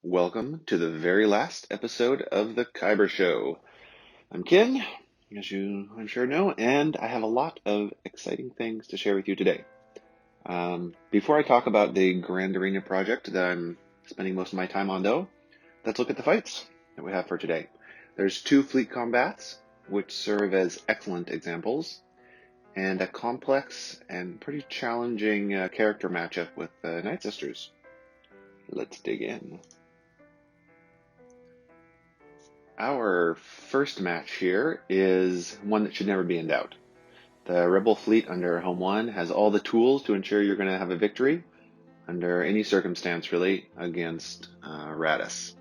Welcome to the very last episode of the Kyber Show. I'm Ken, as you I'm sure know, and I have a lot of exciting things to share with you today. Before I talk about the Grand Arena project that I'm spending most of my time on, though, let's look at the fights that we have for today. There's two fleet combats, which serve as excellent examples, and a complex and pretty challenging character matchup with Night Sisters. Let's dig in. Our first match here is one that should never be in doubt. The Rebel fleet under Home 1 has all the tools to ensure you're going to have a victory under any circumstance, really, against Radis.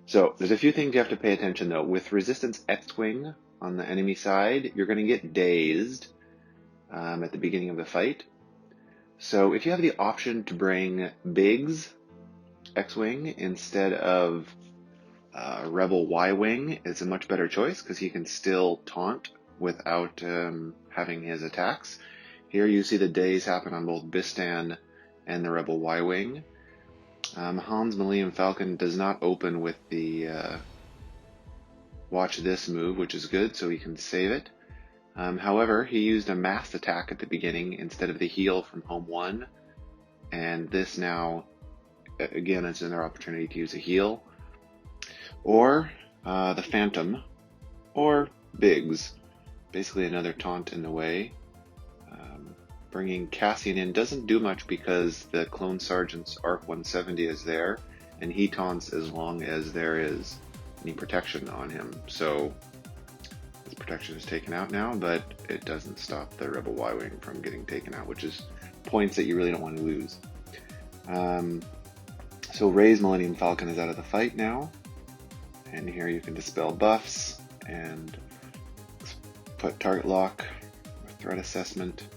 So there's a few things you have to pay attention, though. With Resistance X-Wing on the enemy side, you're going to get dazed at the beginning of the fight. So if you have the option to bring Biggs X-Wing instead of Rebel Y-Wing, it's a much better choice because he can still taunt without having his attacks. Here you see the daze happen on both Bistan and the Rebel Y-Wing. Han's Millennium Falcon does not open with the watch this move, which is good, so he can save it. However, he used a mass attack at the beginning instead of the heal from Home 1, and this now, again, is another opportunity to use a heal. Or the Phantom, or Biggs, basically another taunt in the way. Bringing Cassian in doesn't do much because the Clone Sergeant's ARC 170 is there, and he taunts as long as there is any protection on him. So his protection is taken out now, but it doesn't stop the Rebel Y-Wing from getting taken out, which is points that you really don't want to lose. So Rey's Millennium Falcon is out of the fight now. And here you can dispel buffs and put target lock or threat assessment.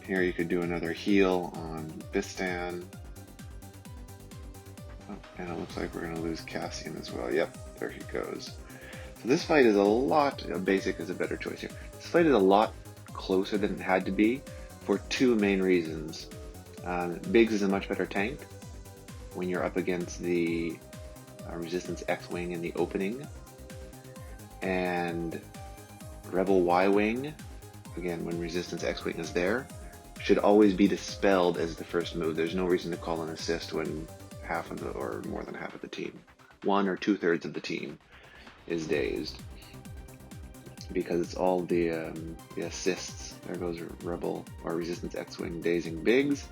Here you could do another heal on Bistan. Oh, and it looks like we're going to lose Cassian as well. Yep, there he goes. So this fight is a lot, basic is a better choice here. This fight is a lot closer than it had to be for two main reasons. Biggs is a much better tank when you're up against the Resistance X-Wing in the opening, and Rebel Y-Wing, again when Resistance X-Wing is there, should always be dispelled as the first move. There's no reason to call an assist when half of the, or more than half of the team, 1 or 2/3 of the team is dazed, because it's all the assists. There goes Rebel or Resistance X-Wing dazing Biggs,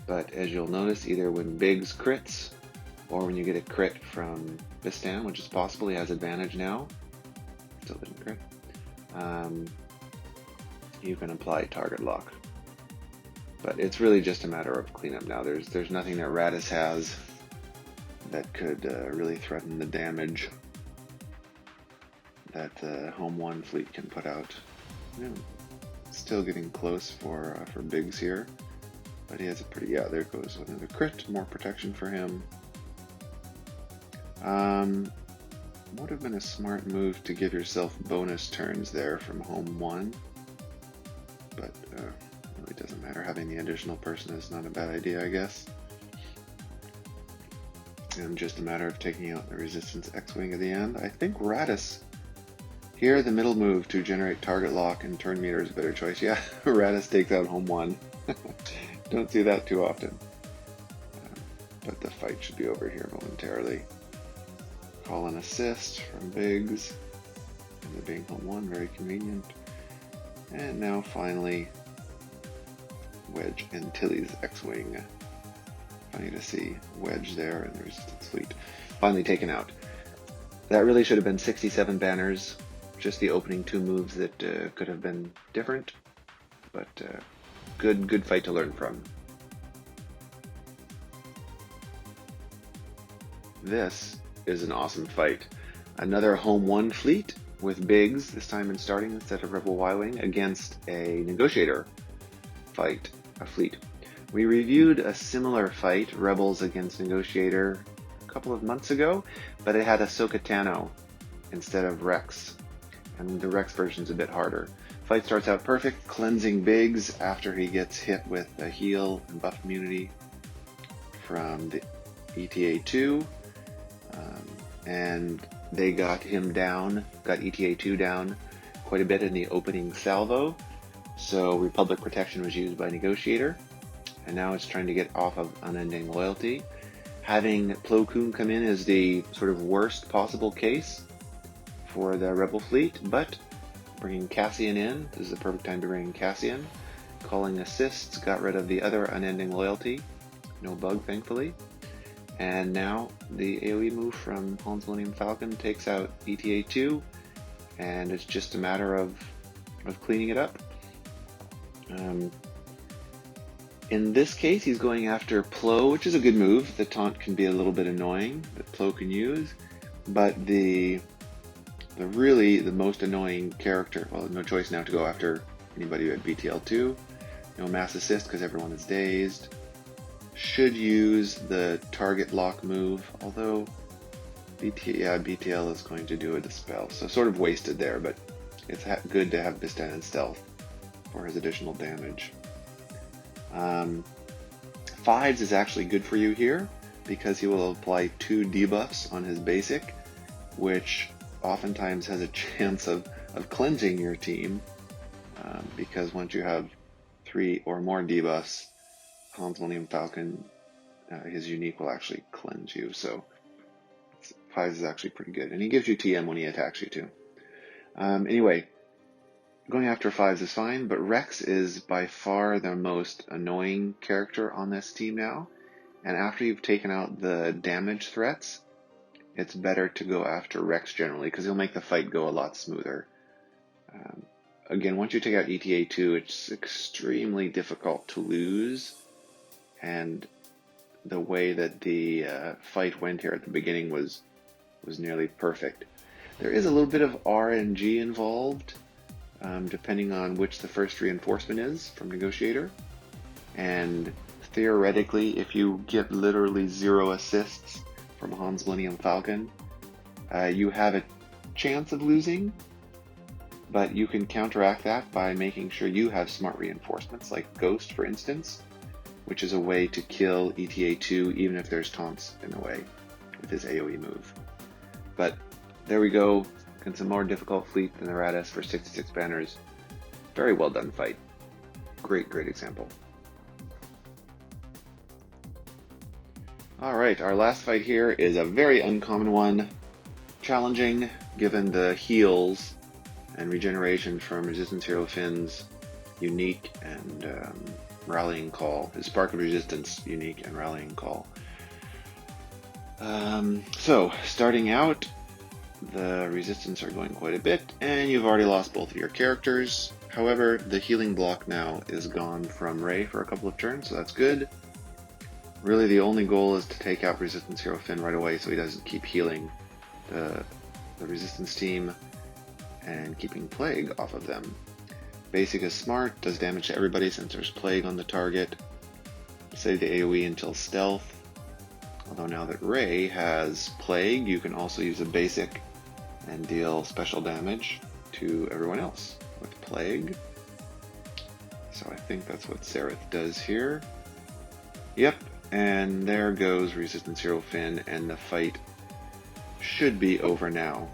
but as you'll notice, either when Biggs crits or when you get a crit from Bistan, which is possible, he has advantage now, still didn't crit, you can apply target lock. But it's really just a matter of cleanup now. There's nothing that Radis has that could really threaten the damage that the Home 1 fleet can put out. Still getting close for Biggs here, but he has a pretty, there goes another crit, more protection for him. Would have been a smart move to give yourself bonus turns there from Home 1, but really doesn't matter. Having the additional person is not a bad idea, I guess. And just a matter of taking out the Resistance X-Wing at the end. I think Radis, here the middle move to generate target lock and turn meter is a better choice. Yeah, Radis takes out Home 1. Don't see that too often. But the fight should be over here momentarily. Call an assist from Biggs, and the being Home 1, very convenient. And now finally, Wedge and Tilly's X-Wing. Funny to see Wedge there in the Resistance fleet. Finally taken out. That really should have been 67 banners, just the opening two moves that could have been different, but good fight to learn from. This is an awesome fight. Another Home 1 fleet with Biggs, this time in starting instead of Rebel Y-Wing, against a Negotiator fleet. We reviewed a similar fight, Rebels against Negotiator, a couple of months ago, but it had Ahsoka Tano instead of Rex, and the Rex version's a bit harder. Fight starts out perfect, cleansing Biggs after he gets hit with a heal and buff immunity from the ETA2, and they got him down, got ETA2 down quite a bit in the opening salvo. So Republic Protection was used by Negotiator, and now it's trying to get off of Unending Loyalty. Having Plo Koon come in is the sort of worst possible case for the Rebel fleet, but bringing Cassian in, this is the perfect time to bring Cassian. Calling assists, got rid of the other Unending Loyalty, no bug thankfully. And now the AoE move from Han's Millennium Falcon takes out ETA2, and it's just a matter of cleaning it up. In this case, he's going after Plo, which is a good move. The taunt can be a little bit annoying that Plo can use, but the most annoying character, well, no choice now to go after anybody who had BTL2. No mass assist because everyone is dazed. Should use the target lock move, although BTL is going to do a dispel, so sort of wasted there, but it's good to have Bistan in stealth for his additional damage. Fives is actually good for you here because he will apply 2 debuffs on his basic, which oftentimes has a chance of cleansing your team, because once you have 3 or more debuffs, Han's Millennium Falcon, his unique will actually cleanse you, so 5 is actually pretty good, and he gives you TM when he attacks you too. Anyway, going after 5s is fine, but Rex is by far the most annoying character on this team now, and after you've taken out the damage threats, it's better to go after Rex generally, because he'll make the fight go a lot smoother. Again, once you take out ETA2, it's extremely difficult to lose, and the way that the fight went here at the beginning was nearly perfect. There is a little bit of RNG involved, depending on which the first reinforcement is from Negotiator, and theoretically, if you get literally 0 assists from Han's Millennium Falcon, you have a chance of losing, but you can counteract that by making sure you have smart reinforcements, like Ghost, for instance, which is a way to kill ETA2 even if there's taunts in the way with his AoE move. But there we go, against a more difficult fleet than the Raddus for 66 banners. Very well done fight. Great example. Alright, our last fight here is a very uncommon one. Challenging, given the heals and regeneration from Resistance Hero Finn's unique and rallying call. His Spark of Resistance unique and rallying call. So, starting out, the resistance are going quite a bit, and you've already lost both of your characters. However, the healing block now is gone from Rey for a couple of turns, so that's good. Really, the only goal is to take out Resistance Hero Finn right away so he doesn't keep healing the resistance team and keeping Plague off of them. Basic is smart, does damage to everybody since there's Plague on the target. Save the AoE until stealth. Although now that Rey has Plague, you can also use a basic and deal special damage to everyone else with Plague. So I think that's what Sereth does here. Yep, and there goes Resistance Hero Finn, and the fight should be over now.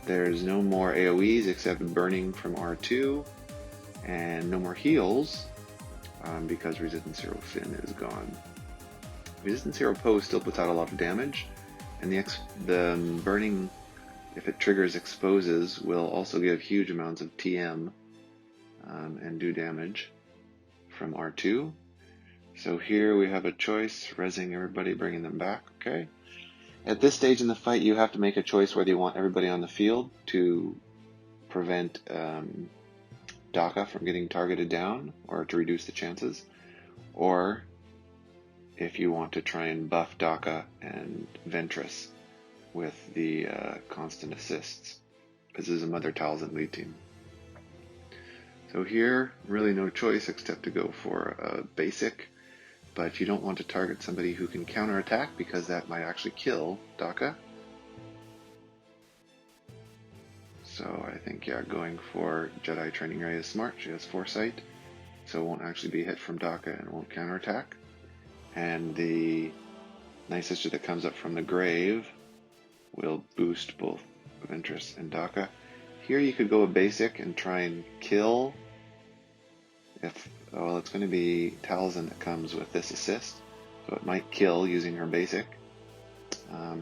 There's no more AoEs except burning from R2, and no more heals because Resistance Hero Finn is gone. Resistance Hero Poe still puts out a lot of damage, and the burning, if it triggers exposes, will also give huge amounts of TM and do damage from R2. So here we have a choice, rezzing everybody, bringing them back, okay? At this stage in the fight, you have to make a choice whether you want everybody on the field to prevent Daka from getting targeted down, or to reduce the chances, or if you want to try and buff Daka and Ventress with the constant assists. This is a Mother Talzin lead team. So here, really no choice except to go for a basic, but you don't want to target somebody who can counterattack because that might actually kill Daka. So I think, yeah, going for Jedi Training Rey is smart. She has Foresight, so it won't actually be hit from Daka and won't counterattack. And the Night Sister that comes up from the grave will boost both Ventress and Daka. Here you could go a basic and try and kill. Well, it's going to be Talzin that comes with this assist, so it might kill using her basic.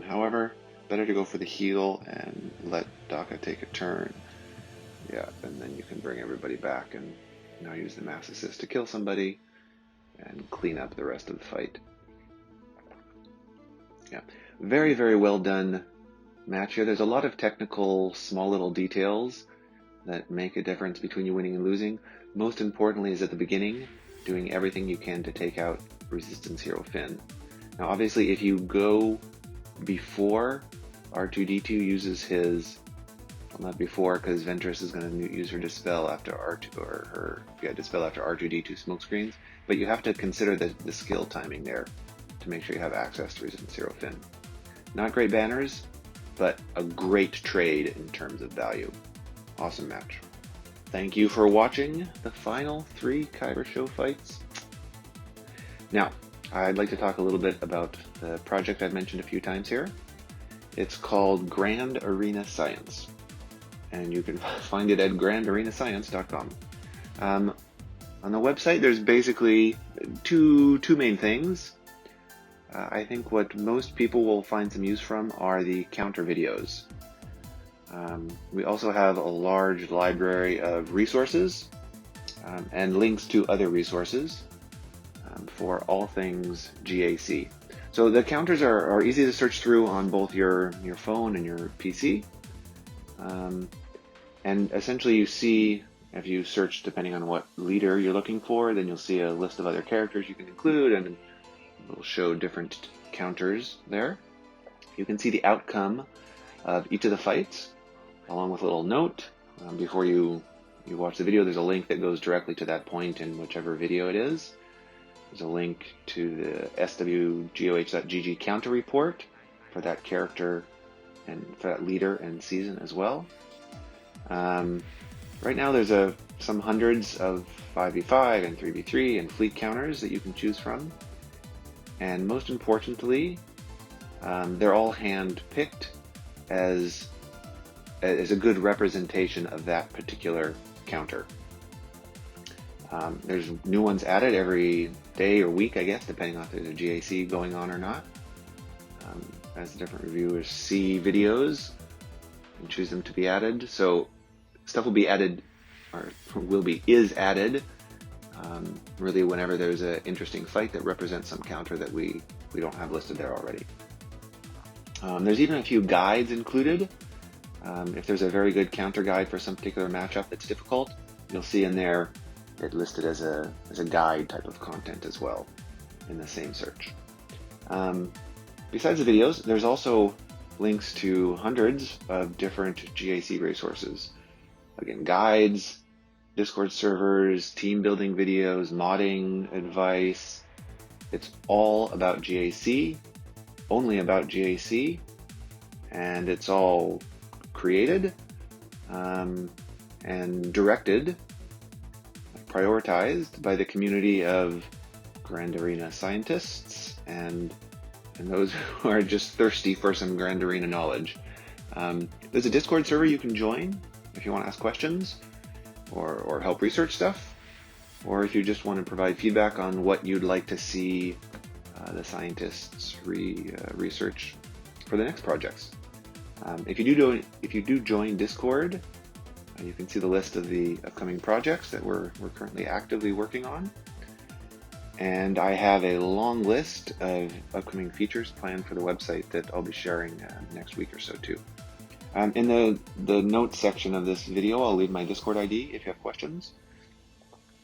However, better to go for the heal and let Daka take a turn. Yeah, and then you can bring everybody back and now use the mass assist to kill somebody and clean up the rest of the fight. Yeah, very, very well done match here. There's a lot of technical, small little details that make a difference between you winning and losing. Most importantly is at the beginning, doing everything you can to take out Resistance Hero Finn. Now obviously if you go before R2-D2 uses his, well, not before, because Ventress is going to use her Dispel after Dispel after R2-D2 smokescreens, but you have to consider the skill timing there to make sure you have access to Resistance Hero Finn. Not great banners, but a great trade in terms of value. Awesome match. Thank you for watching the final 3 Kyber Show fights. Now, I'd like to talk a little bit about the project I've mentioned a few times here. It's called Grand Arena Science, and you can find it at grandarenascience.com. On the website, there's basically two main things. I think what most people will find some use from are the counter videos. We also have a large library of resources and links to other resources for all things GAC. So the counters are easy to search through on both your phone and your PC. And essentially you see, if you search depending on what leader you're looking for, then you'll see a list of other characters you can include, and it will show different counters there. You can see the outcome of each of the fights, along with a little note. Before you watch the video, there's a link that goes directly to that point in whichever video it is. There's a link to the swgoh.gg counter report for that character and for that leader and season as well. Right now there's some hundreds of 5v5 and 3v3 and fleet counters that you can choose from. And most importantly, they're all hand-picked as a good representation of that particular counter. There's new ones added every day or week, I guess, depending on if there's a GAC going on or not. As the different reviewers see videos and choose them to be added. So stuff will be added, or is added, really whenever there's an interesting fight that represents some counter that we don't have listed there already. There's even a few guides included. If there's a very good counter guide for some particular matchup that's difficult, you'll see in there it listed as a guide type of content as well in the same search. Besides the videos, there's also links to hundreds of different GAC resources. Again, guides, Discord servers, team building videos, modding advice. It's all about GAC, only about GAC, and it's all created and directed, prioritized by the community of Grand Arena scientists and those who are just thirsty for some Grand Arena knowledge. There's a Discord server you can join if you want to ask questions or help research stuff, or if you just want to provide feedback on what you'd like to see the scientists research for the next projects. If you do join Discord, you can see the list of the upcoming projects that we're currently actively working on. And I have a long list of upcoming features planned for the website that I'll be sharing next week or so too. In the notes section of this video, I'll leave my Discord ID if you have questions,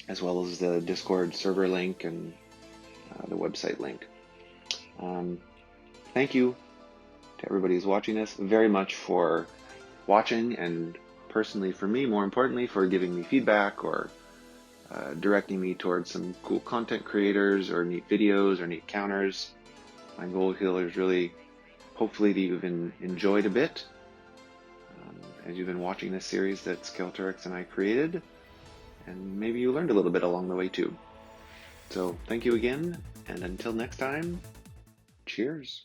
as well as the Discord server link and the website link. Thank you to everybody who's watching this very much for watching, and personally for me, more importantly, for giving me feedback or directing me towards some cool content creators or neat videos or neat counters. My goal here is really, hopefully, that you've enjoyed a bit as you've been watching this series that Skelterix and I created, and maybe you learned a little bit along the way too. So thank you again, and until next time, Cheers.